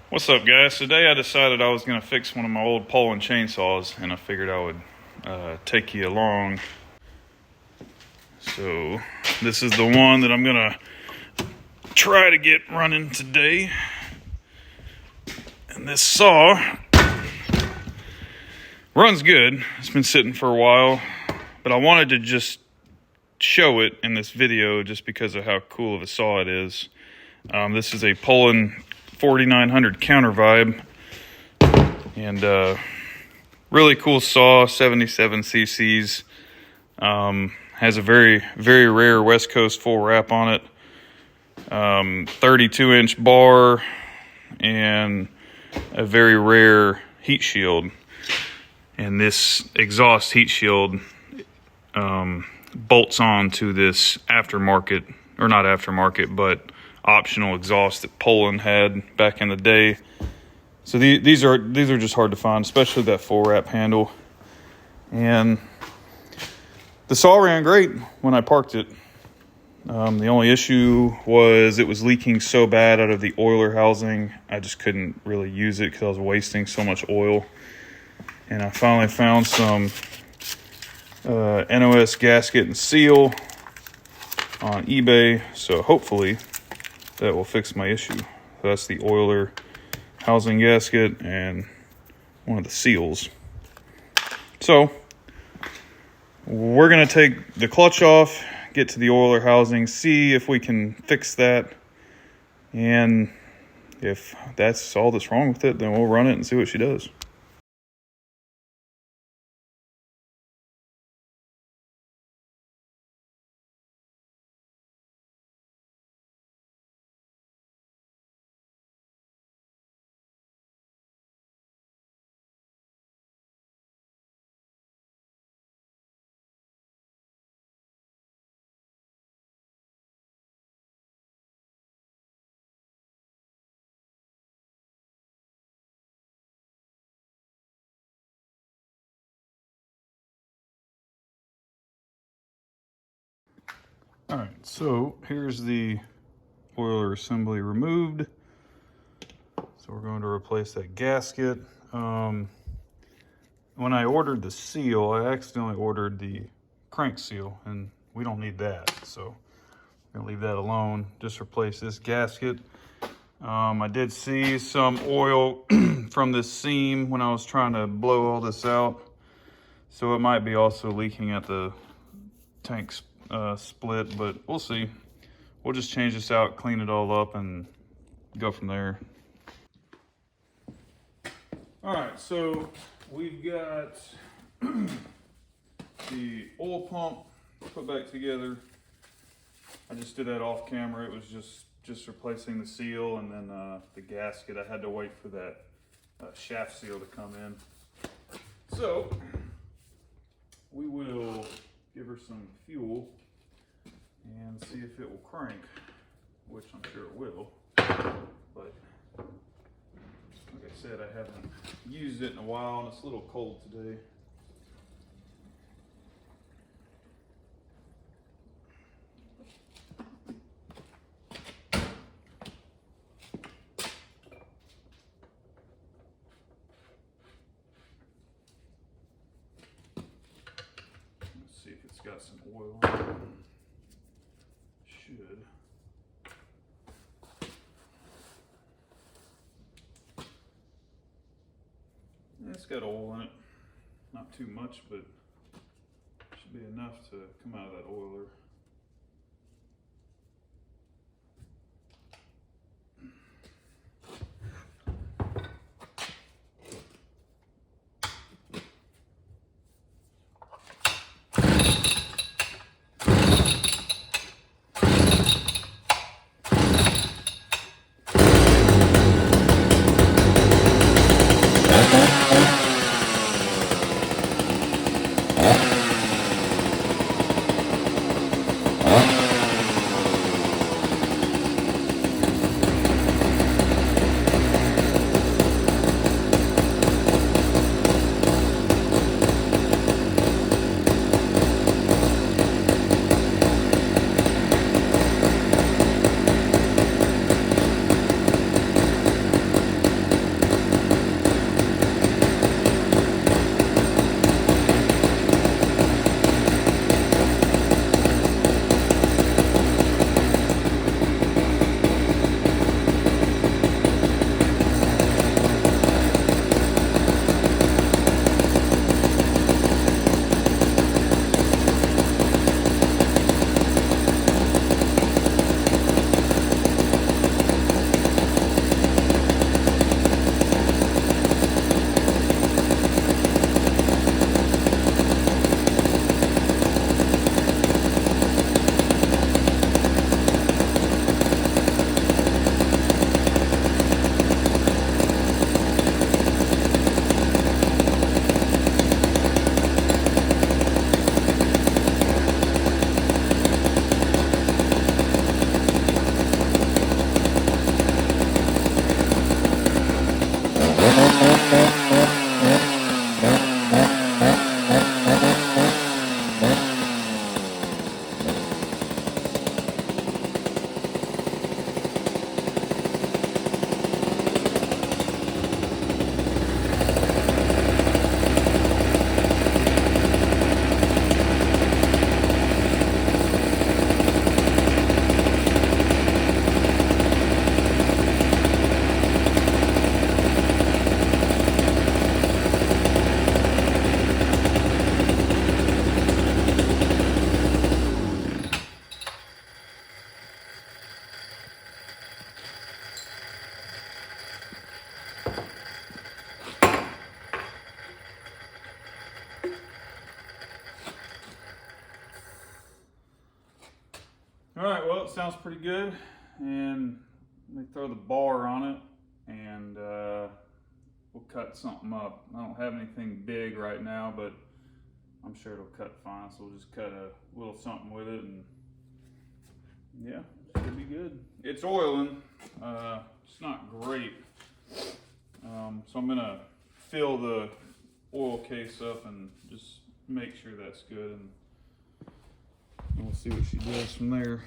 What's up, guys? Today I decided I was going to fix one of my old Poulan chainsaws, and I figured I would take you along. So this is the one that I'm going to try to get running today. And this saw runs good. It's been sitting for a while, but I wanted to just show it in this video just because of how cool of a saw it is. This is a Poulan 4900 Countervibe, and really cool saw, 77 cc's. Has a very rare West Coast full wrap on it, 32-inch bar, and a very rare heat shield. And this exhaust heat shield bolts on to this aftermarket, or not aftermarket, but optional exhaust that Poulan had back in the day. So these are just hard to find, especially that full wrap handle. And the saw ran great when I parked it. The only issue was it was leaking so bad out of the oiler housing, I just couldn't really use it because I was wasting so much oil. And I finally found some NOS gasket and seal on eBay, so hopefully that will fix my issue. So that's the oiler housing gasket and one of the seals. So we're going to take the clutch off, get to the oiler housing, see if we can fix that. And if that's all that's wrong with it, then we'll run it and see what she does. All right, so here's the oiler assembly removed. So we're going to replace that gasket. When I ordered the seal, I accidentally ordered the crank seal, and we don't need that. So I'm gonna leave that alone. Just replace this gasket. I did see some oil from this seam when I was trying to blow all this out. So it might be also leaking at the tank split, but we'll see. We'll just change this out, clean it all up, and go from there. All right, so we've got the oil pump put back together. I just did that off camera. It was just replacing the seal, and then the gasket. I had to wait for that shaft seal to come in. So we will give her some fuel and see if it will crank, which I'm sure it will. But like I said, I haven't used it in a while, and it's a little cold today. Let's see if it's got some oil on it. Should. It's got oil in it. Not too much, but should be enough to come out of that oiler. All right, well, it sounds pretty good. And let me throw the bar on it and we'll cut something up. I don't have anything big right now, but I'm sure it'll cut fine. So we'll just cut a little something with it and yeah, should be good. It's oiling, it's not great. So I'm gonna fill the oil case up and just make sure that's good. And we'll see what she does from there.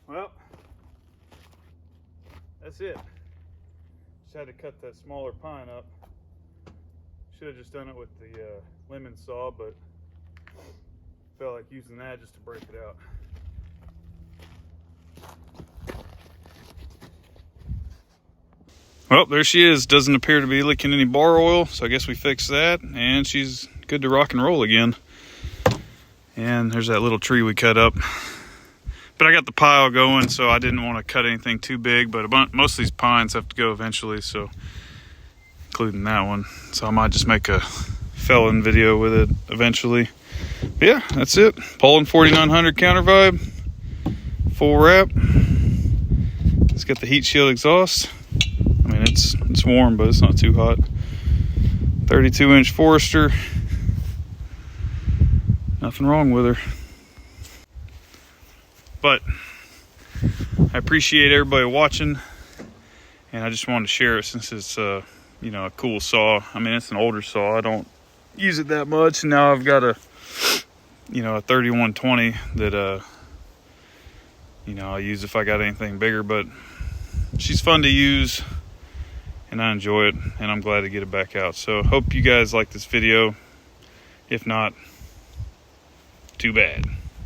Well, that's it. Just had to cut that smaller pine up. Should have just done it with the lemon saw, but felt like using that just to break it out. Well, there she is. Doesn't appear to be leaking any bar oil, so I guess we fixed that, and she's good to rock and roll again. And there's that little tree we cut up. But I got the pile going, so I didn't want to cut anything too big, but most of these pines have to go eventually, so including that one. So I might just make a felon video with it eventually. But yeah, that's it. Poulan 4900 Countervibe, full wrap. It's got the heat shield exhaust. I mean, it's warm, but it's not too hot. 32-inch Forester. Nothing wrong with her. But I appreciate everybody watching, and I just wanted to share it since it's a cool saw. I mean, it's an older saw. I don't use it that much, and now I've got a 3120 that I'll use if I got anything bigger. But she's fun to use, and I enjoy it, and I'm glad to get it back out. So hope you guys like this video. If not, too bad.